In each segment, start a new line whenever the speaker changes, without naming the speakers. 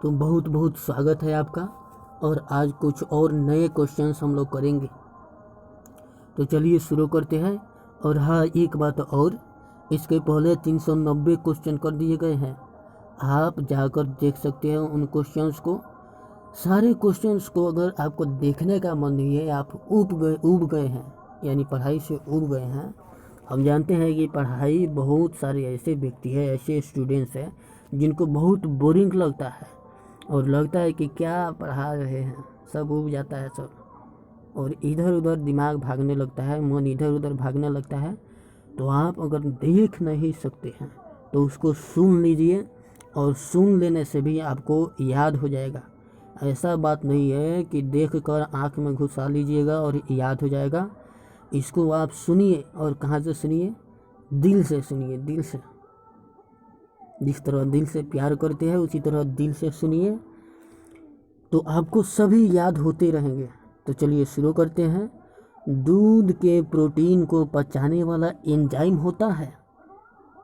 तो बहुत बहुत स्वागत है आपका। और आज कुछ और नए क्वेश्चंस हम लोग करेंगे, तो चलिए शुरू करते हैं। और हाँ, एक बात और, इसके पहले 390 क्वेश्चन कर दिए गए हैं। आप जाकर देख सकते हैं उन क्वेश्चंस को। सारे क्वेश्चंस को अगर आपको देखने का मन नहीं है, आप ऊब गए हैं, यानी पढ़ाई से ऊब गए हैं। हम जानते हैं कि पढ़ाई, बहुत सारे ऐसे व्यक्ति हैं, ऐसे स्टूडेंट्स हैं जिनको बहुत बोरिंग लगता है और लगता है कि क्या पढ़ा रहे हैं, सब उब जाता है सब, और इधर उधर दिमाग भागने लगता है, मन इधर उधर भागने लगता है। तो आप अगर देख नहीं सकते हैं तो उसको सुन लीजिए, और सुन लेने से भी आपको याद हो जाएगा। ऐसा बात नहीं है कि देख कर आँख में घुसा लीजिएगा और याद हो जाएगा। इसको आप सुनिए, और कहाँ से सुनिए? दिल से सुनिए, दिल से। जिस तरह दिल से प्यार करते हैं उसी तरह दिल से सुनिए, तो आपको सभी याद होते रहेंगे। तो चलिए शुरू करते हैं। दूध के प्रोटीन को पचाने वाला एंजाइम होता है।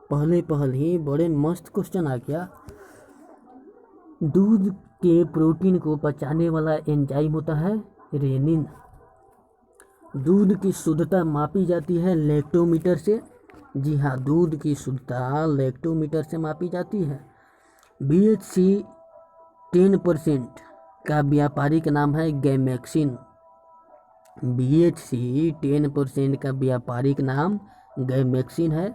पहले ही बड़े मस्त क्वेश्चन आ गया। दूध के प्रोटीन को पचाने वाला एंजाइम होता है रेनिन। दूध की शुद्धता मापी जाती है लैक्टोमीटर से। जी हाँ, दूध की शुद्धता लैक्टोमीटर से मापी जाती है। BHC 10% का व्यापारिक नाम है गैमेक्सिन। BHC 10% का व्यापारिक नाम गैमेक्सिन है।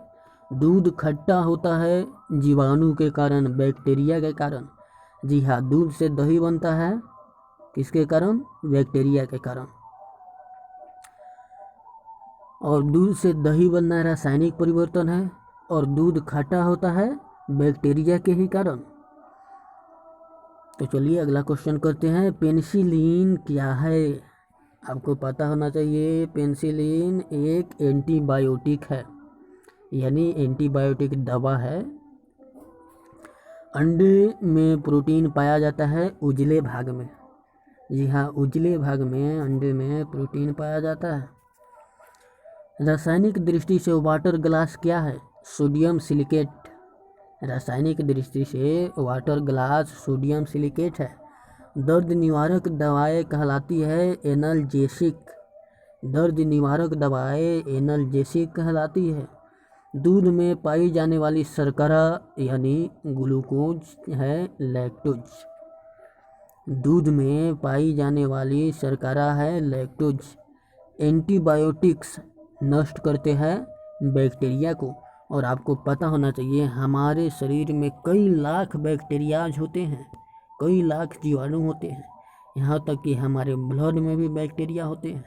दूध खट्टा होता है जीवाणु के कारण, बैक्टीरिया के कारण। जी हाँ, दूध से दही बनता है, किसके कारण? बैक्टीरिया के कारण। और दूध से दही बनना रासायनिक परिवर्तन है, और दूध खट्टा होता है बैक्टीरिया के ही कारण। तो चलिए अगला क्वेश्चन करते हैं। पेनिसिलिन क्या है? आपको पता होना चाहिए। पेनिसिलिन एक एंटीबायोटिक है, यानी एंटीबायोटिक दवा है। अंडे में प्रोटीन पाया जाता है उजले भाग में। जी हाँ, उजले भाग में अंडे में प्रोटीन पाया जाता है। रासायनिक दृष्टि से वाटर ग्लास क्या है? Sodium silicate. रासायनिक दृष्टि से वाटर ग्लास सोडियम सिलिकेट है। दर्द निवारक दवाएं कहलाती है एनाल्जेसिक। दर्द निवारक दवाएं एनाल्जेसिक कहलाती है। दूध में पाई जाने वाली शर्करा यानी ग्लूकोज है लैक्टोज। दूध में पाई जाने वाली शर्करा है लैक्टोज। एंटीबायोटिक्स नष्ट करते हैं बैक्टीरिया को। और आपको पता होना चाहिए, हमारे शरीर में कई लाख बैक्टीरियाज होते हैं, कई लाख जीवाणु होते हैं, यहाँ तक कि हमारे ब्लड में भी बैक्टीरिया होते हैं।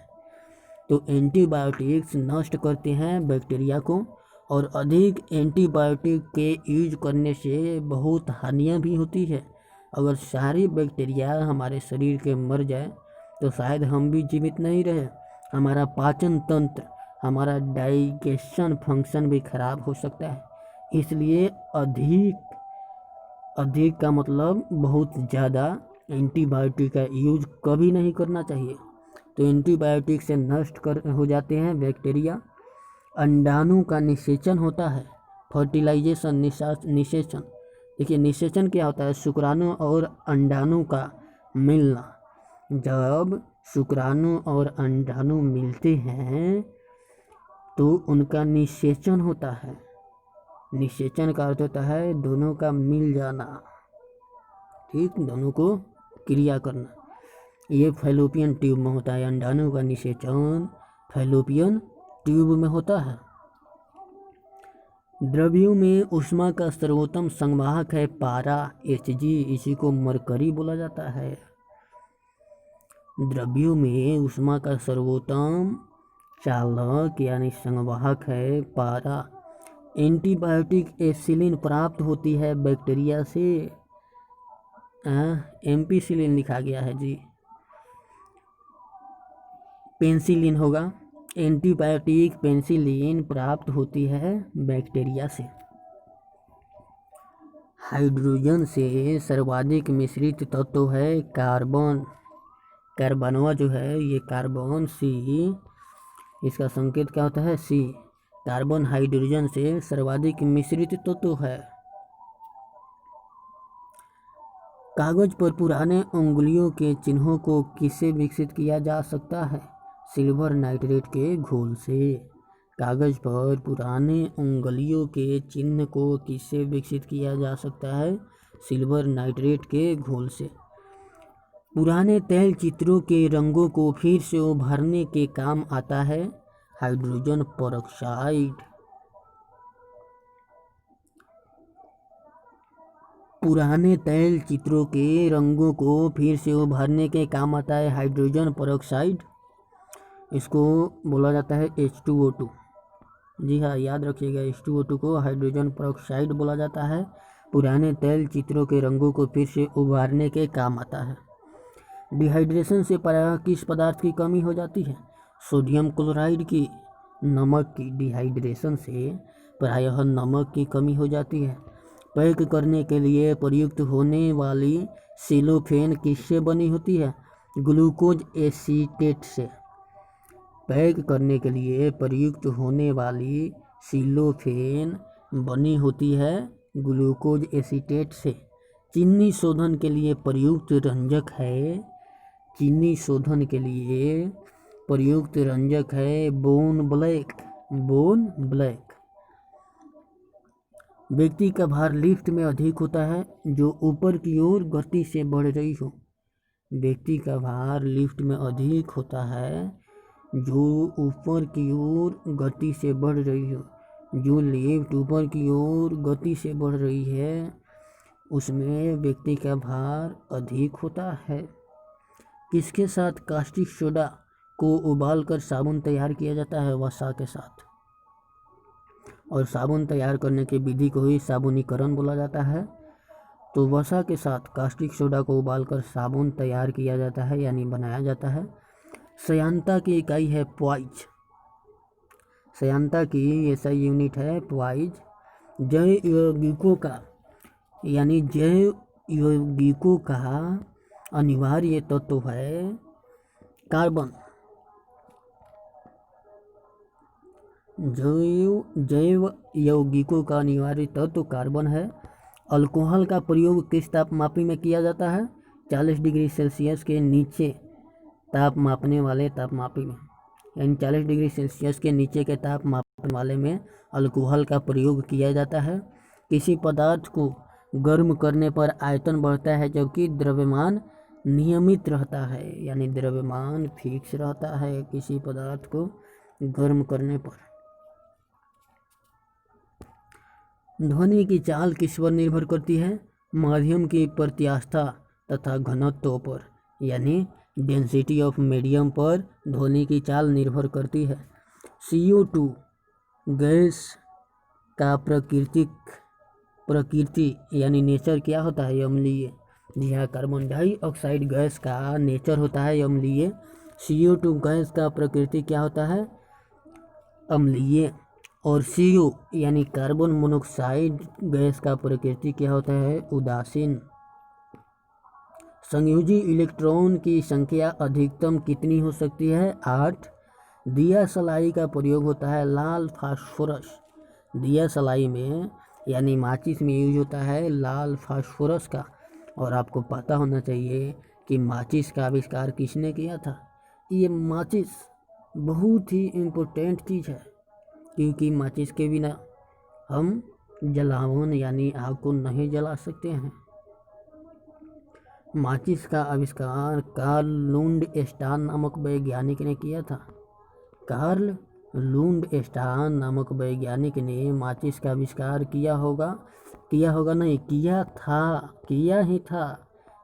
तो एंटीबायोटिक्स नष्ट करते हैं बैक्टीरिया को। और अधिक एंटीबायोटिक के यूज करने से बहुत हानियाँ भी होती है। अगर सारी बैक्टीरिया हमारे शरीर के मर जाए तो शायद हम भी जीवित नहीं रहे। हमारा पाचन तंत्र, हमारा डाइजेशन फंक्शन भी खराब हो सकता है। इसलिए अधिक का मतलब बहुत ज़्यादा एंटीबायोटिक का यूज कभी नहीं करना चाहिए। तो एंटीबायोटिक से नष्ट हो जाते हैं बैक्टीरिया। अंडाणु का निषेचन होता है। फर्टिलाइजेशन, निषेचन। देखिए, निषेचन क्या होता है? शुक्राणु और अंडाणु का मिलना। जब शुक्राणु और अंडाणु मिलते हैं तो उनका निषेचन होता है। निषेचन का अर्थ होता है दोनों का मिल जाना, ठीक, दोनों को क्रिया करना। ये फैलोपियन ट्यूब में होता है। अंडाणु का निषेचन फैलोपियन ट्यूब में होता है। द्रव्यों में ऊष्मा का सर्वोत्तम संवाहक है पारा, Hg। इसी को मरकरी बोला जाता है। द्रव्यों में ऊष्मा का सर्वोत्तम चालक यानी संवाहक है पारा। एंटीबायोटिक एसिलिन प्राप्त होती है बैक्टीरिया से। एम्पिसिलिन लिखा गया है जी, पेनिसिलिन होगा। एंटीबायोटिक पेनिसिलिन प्राप्त होती है बैक्टीरिया से। हाइड्रोजन से सर्वाधिक मिश्रित तत्व है कार्बन। कार्बनवा जो है ये कार्बन C, इसका संकेत क्या होता है? C। कार्बन हाइड्रोजन से सर्वाधिक मिश्रित तत्व है। कागज पर पुराने उंगलियों के चिन्हों को किससे विकसित किया जा सकता है? सिल्वर नाइट्रेट के घोल से। कागज पर पुराने उंगलियों के चिन्ह को किससे विकसित किया जा सकता है? सिल्वर नाइट्रेट के घोल से। पुराने तैल चित्रों के रंगों को फिर से उभारने के काम आता है हाइड्रोजन परऑक्साइड। पुराने तैल चित्रों के रंगों को फिर से उभारने के काम आता है हाइड्रोजन परऑक्साइड। इसको बोला जाता है H2O2। जी हाँ, याद रखिएगा, H2O2 को हाइड्रोजन परऑक्साइड बोला जाता है। पुराने तैल चित्रों के रंगों को फिर से उभारने के काम आता है। डिहाइड्रेशन से प्रायः किस पदार्थ की कमी हो जाती है? सोडियम क्लोराइड की, नमक की। डिहाइड्रेशन से प्रायः नमक की कमी हो जाती है। पैक करने के लिए प्रयुक्त होने वाली सेलोफेन किससे बनी होती है? ग्लूकोज एसीटेट से। पैक करने के लिए प्रयुक्त होने वाली सेलोफेन बनी होती है ग्लूकोज एसीटेट से। चीनी शोधन के लिए प्रयुक्त रंजक है, चीनी शोधन के लिए प्रयुक्त रंजक है बोन ब्लैक, बोन ब्लैक। व्यक्ति का भार लिफ्ट में अधिक होता है जो ऊपर की ओर गति से बढ़ रही हो। व्यक्ति का भार लिफ्ट में अधिक होता है जो ऊपर की ओर गति से बढ़ रही हो। जो लिफ्ट ऊपर की ओर गति से बढ़ रही है उसमें व्यक्ति का भार अधिक होता है। किसके साथ कास्टिक सोडा को उबालकर साबुन तैयार किया जाता है? वसा के साथ। और साबुन तैयार करने की विधि को ही साबुनीकरण बोला जाता है। तो वसा के साथ कास्टिक सोडा को उबालकर साबुन तैयार किया जाता है यानी बनाया जाता है। श्यानता की इकाई है प्वाइज। श्यानता की SI यूनिट है प्वाइज। जैव यौगिकों का यानी जैव यौगिकों का अनिवार्य तत्व है कार्बन। जैव यौगिकों का अनिवार्य तत्व कार्बन है। अल्कोहल का प्रयोग किस तापमापी में किया जाता है? 40 डिग्री सेल्सियस के नीचे ताप मापने वाले तापमापी में, यानी 40 डिग्री सेल्सियस के नीचे के ताप मापने वाले में अल्कोहल का प्रयोग किया जाता है। किसी पदार्थ को गर्म करने पर आयतन बढ़ता है जबकि द्रव्यमान नियमित रहता है, यानी द्रव्यमान फिक्स रहता है किसी पदार्थ को गर्म करने पर। ध्वनि की चाल किस पर निर्भर करती है? माध्यम की प्रत्यास्थता तथा घनत्व पर, यानी डेंसिटी ऑफ मीडियम पर ध्वनि की चाल निर्भर करती है। CO2 गैस का प्रकृति यानी नेचर क्या होता है? अम्लीय। जी हाँ, कार्बन डाइऑक्साइड गैस का नेचर होता है अम्लीय। CO2 गैस का प्रकृति क्या होता है? अम्लीय। और CO यानी कार्बन मोनोऑक्साइड गैस का प्रकृति क्या होता है? उदासीन। संयोजी इलेक्ट्रॉन की संख्या अधिकतम कितनी हो सकती है? 8। दिया सलाई का प्रयोग होता है लाल फास्फोरस। दिया सलाई में यानी माचिस में यूज होता है लाल फास्फोरस का। और आपको पता होना चाहिए कि माचिस का आविष्कार किसने किया था? ये माचिस बहुत ही इम्पोर्टेंट चीज़ है क्योंकि माचिस के बिना हम जलावन यानी आग को नहीं जला सकते हैं। माचिस का आविष्कार कार्ल लुंडस्टाइन नामक वैज्ञानिक ने किया था। कार्ल लुंडस्टाइन नामक वैज्ञानिक ने माचिस का आविष्कार किया ही था।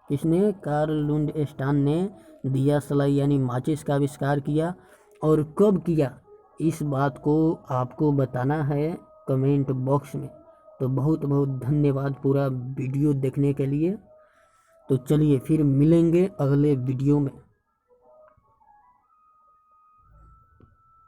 किसने? कार्ल लुंडस्टाइन ने दिया सलाई यानी माचिस का आविष्कार किया। और कब किया इस बात को आपको बताना है कमेंट बॉक्स में। तो बहुत बहुत धन्यवाद पूरा वीडियो देखने के लिए। तो चलिए फिर मिलेंगे अगले वीडियो में।